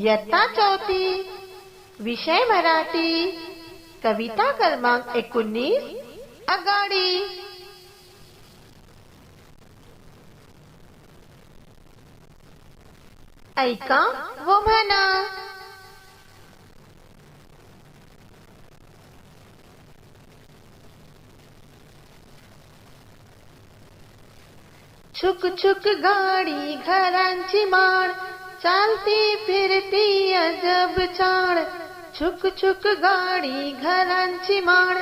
इयत्ता 4 विषय मराठी कविता क्रमांक 19 आघाडी। ऐका व म्हणा। छुक छुक गाडी घरांची माळ, चालती फिरती अजब चाळ। छुक छुक गाडी घरांची माळ,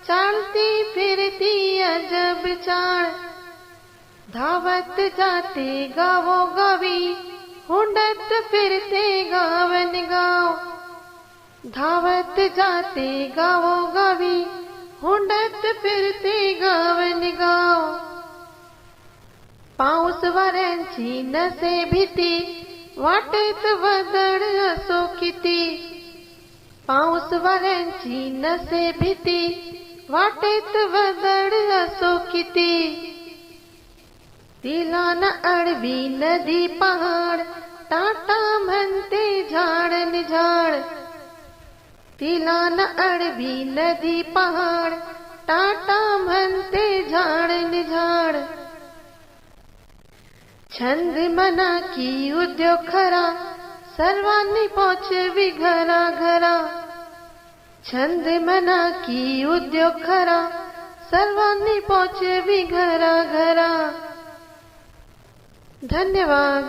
चालती फिरती अजब चाळ। धावत जाते गावोगावी, हुंडत फिरते गावन गाव। धावत जाते गावोगावी, हुंडत फिरते गावन गाव। पाऊस वाऱ्यांची नसे भीती, वाटेत वादळ असो किती। पाऊस वाऱ्यांची नसे भीती, वाटेत वादळ असो किती। तिला न अडवी नदी पहाड, टाटा म्हणते झाड न झाड। तिला न अडवी नदी पहाड, टाटा म्हणते झाड न झाड। छंद मना की उद्योग खरा, सर्वांनी पोचवी घरा घरा। छंद मना की उद्योग खरा, सर्वांनी पोचवी घरा घरा। धन्यवाद।